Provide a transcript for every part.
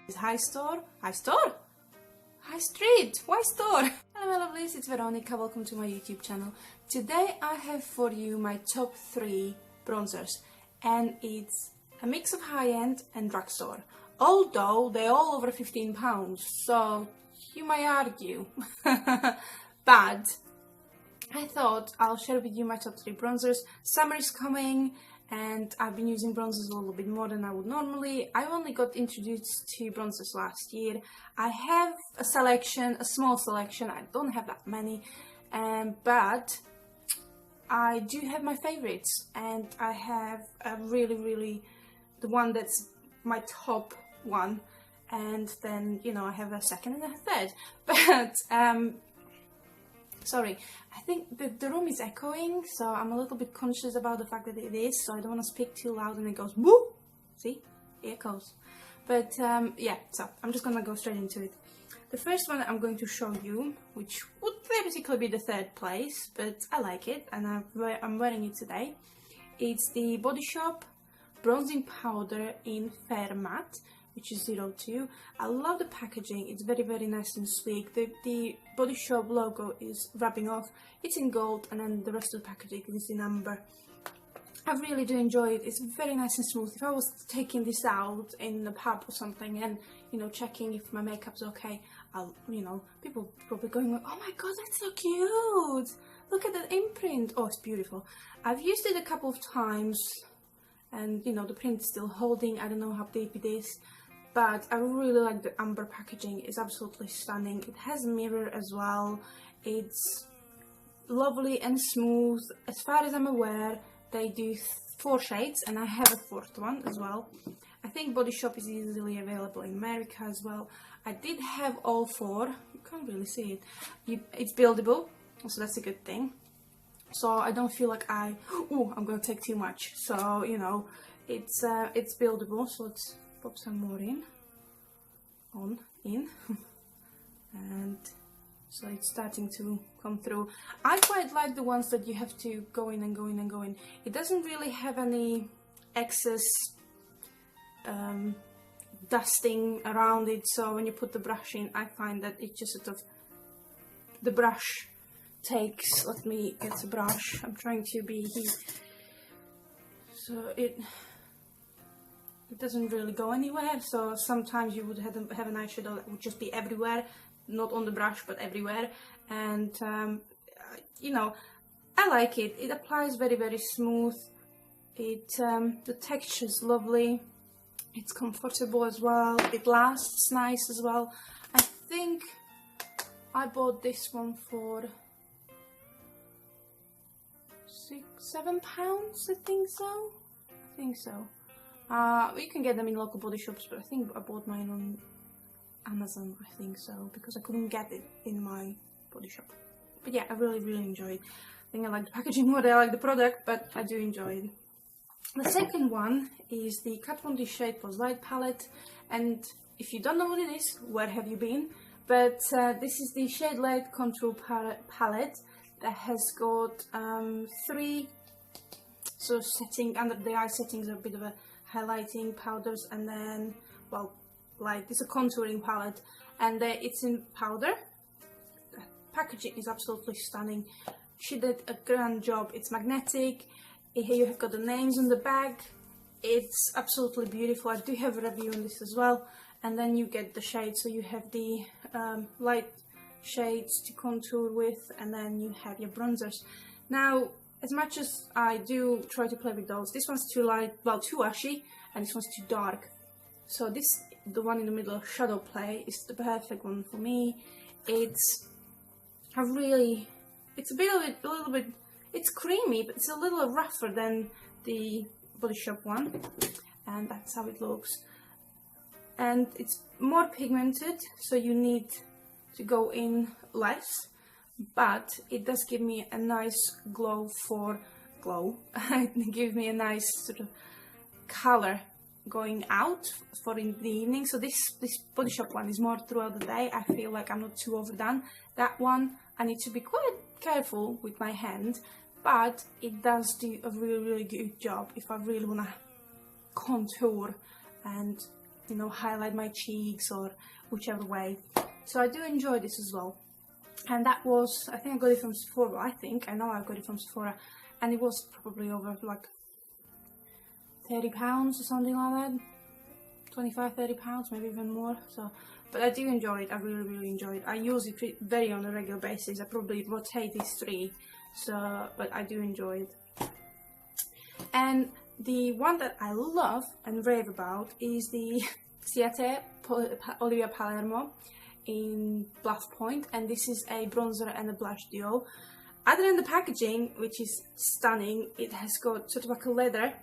High store? High store? High street? Why store? Hello my lovelies, it's Veronika, welcome to my YouTube channel. Today I have for you my top 3 bronzers, and it's a mix of high-end and drugstore. Although they're all over £15, so you might argue. But I thought I'll share with you my top 3 bronzers. Summer is coming and I've been using bronzers a little bit more than I would normally. I only got introduced to bronzers last year. I have a selection, a small selection. I don't have that many, but I do have my favorites, and I have a really the one that's my top one, and then, you know, I have a second and a third. But sorry, I think the room is echoing, so I'm a little bit conscious about the fact that it is, so I don't want to speak too loud and it goes woo. See, it echoes. But yeah, so I'm just gonna go straight into it. The first one I'm going to show you, which would theoretically be the third place, but I like it and I'm wearing it today. It's the Body Shop bronzing powder in Fair Matte, which is 02. I love the packaging, it's very nice and sleek. The Body Shop logo is rubbing off, it's in gold, and then the rest of the packaging is in amber. I really do enjoy it, it's very nice and smooth. If I was taking this out in a pub or something and, you know, checking if my makeup's okay, I'll, you know, people probably going, oh my god, that's so cute! Look at that imprint! Oh, it's beautiful. I've used it a couple of times and, you know, the print's still holding. I don't know how deep it is, but I really like the amber packaging. It's absolutely stunning. It has a mirror as well. It's lovely and smooth. As far as I'm aware, they do 4 shades, and I have a 4th one as well. I think Body Shop is easily available in America as well. I did have all 4. You can't really see it. It's buildable, so that's a good thing. So I don't feel like I'm gonna take too much. So, you know, it's buildable. So let's pop some more in, and so it's starting to come through. I quite like the ones that you have to go in and go in and go in. It doesn't really have any excess dusting around it, so when you put the brush in, I find that it just sort of, the brush takes, let me get a brush, I'm trying to be here, so it doesn't really go anywhere. So sometimes you would have an eyeshadow that would just be everywhere, not on the brush but everywhere, and you know, I like it. It applies very smooth. The texture is lovely, it's comfortable as well, it lasts nice as well. I think I bought this one for £6-7, I think so. You can get them in local body shops, but I think I bought mine on Amazon, I think so, because I couldn't get it in my body shop. But yeah, I really enjoy it. I think I like the packaging more than I like the product, but I do enjoy it. The second one is the Kat Von D Shade Pose Light palette, and if you don't know what it is, where have you been? But this is the Shade Light Contour palette that has got 3 sort of setting, under the eye settings are a bit of a highlighting powders, and then, well, light. It's a contouring palette, and it's in powder. The packaging is absolutely stunning. She did a grand job. It's magnetic. Here you have got the names on the back. It's absolutely beautiful. I do have a review on this as well. And then you get the shades, so you have the light shades to contour with, and then you have your bronzers. Now, as much as I do try to play with those, this one's too light, well, too ashy, and this one's too dark. So this, the one in the middle, Shadow Play, is the perfect one for me. It's a little bit, it's creamy, but it's a little rougher than the Body Shop one, and that's how it looks. And it's more pigmented, so you need to go in less, but it does give me a nice glow. It gives me a nice sort of color going out for in the evening. So this Body Shop one is more throughout the day. I feel like I'm not too overdone. That one I need to be quite careful with my hand, but it does do a really good job if I really want to contour and you know, highlight my cheeks or whichever way. So I do enjoy this as well. And that was, I think I got it from Sephora. I know I got it from Sephora, and it was probably over like £30 or something like that. 25-30 pounds, maybe even more. So, but I do enjoy it. I really enjoy it. I use it very on a regular basis. I probably rotate these three, so, but I do enjoy it. And the one that I love and rave about is the Ciate Olivia Palermo in Bluff Point, and this is a bronzer and a blush duo. Other than the packaging, which is stunning, it has got sort of like a leather.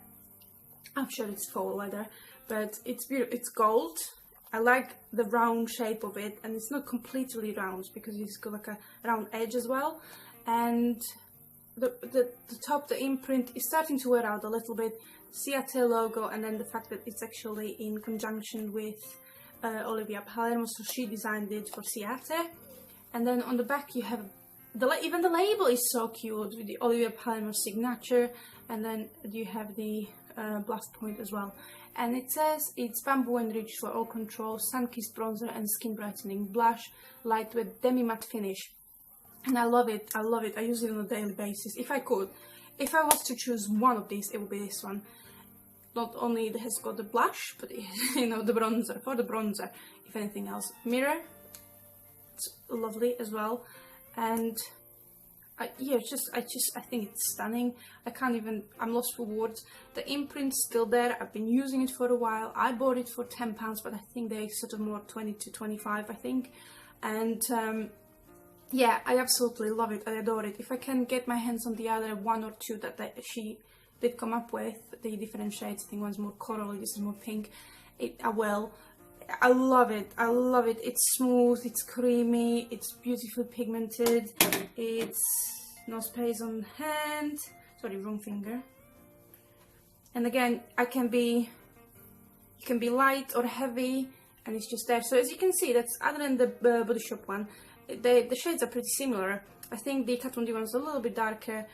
I'm sure it's faux leather, but it's beautiful. It's gold. I like the round shape of it, and it's not completely round because it's got like a round edge as well. And the top, the imprint is starting to wear out a little bit. Ciate logo, and then the fact that it's actually in conjunction with Olivia Palermo, so she designed it for Ciate. And then on the back you have even the label is so cute with the Olivia Palermo signature, and then you have the Bluff Point as well. And it says it's bamboo enriched for all control, sun-kissed bronzer and skin brightening blush, lightweight demi-matte finish. And I love it. I love it. I use it on a daily basis. If I was to choose one of these, it would be this one. Not only it has got the blush, but it, you know, the bronzer, for the bronzer, if anything else. Mirror, it's lovely as well. And yeah, I think it's stunning. I'm lost for words. The imprint's still there. I've been using it for a while. I bought it for £10, but I think they sort of more 20 to 25, I think. And yeah, I absolutely love it. I adore it. If I can get my hands on the other one or two that she did come up with, the different shades, I think one's more coral, this is more pink, I will. I love it. I love it. It's smooth, it's creamy, it's beautifully pigmented, it's no space on hand, sorry, wrong finger. And again, it can be light or heavy, and it's just there. So as you can see, that's, other than the Body Shop one, the shades are pretty similar. I think the Kat Von D one is a little bit darker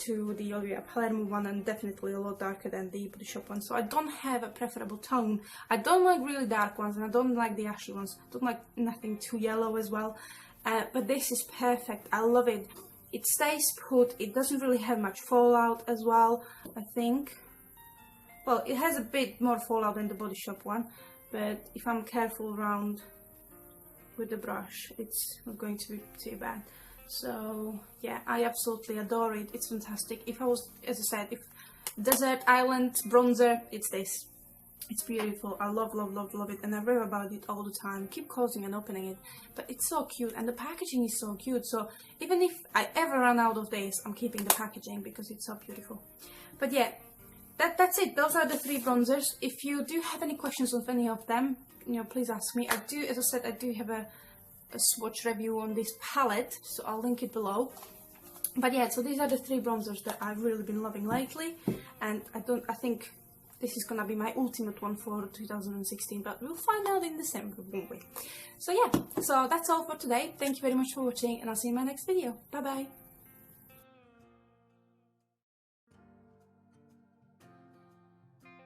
to the Olivia Palermo one, and definitely a lot darker than the Body Shop one. So I don't have a preferable tone. I don't like really dark ones, and I don't like the ashy ones. I don't like nothing too yellow as well. But this is perfect. I love it. It stays put. It doesn't really have much fallout as well, I think. Well, it has a bit more fallout than the Body Shop one, but if I'm careful around with the brush, it's not going to be too bad. So yeah, I absolutely adore it. It's fantastic. If I was, as I said, if desert island bronzer, it's this. It's beautiful. I love it, and I rave about it all the time. Keep closing and opening it, but it's so cute, and the packaging is so cute. So even if I ever run out of this, I'm keeping the packaging because it's so beautiful. But yeah, that's it. Those are the 3 bronzers. If you do have any questions of any of them, you know, please ask me. I do, as I said, I do have a swatch review on this palette, so I'll link it below. But yeah, so these are the 3 bronzers that I've really been loving lately, and I think this is gonna be my ultimate one for 2016, but we'll find out in December, won't we? So yeah, so that's all for today. Thank you very much for watching, and I'll see you in my next video. Bye bye.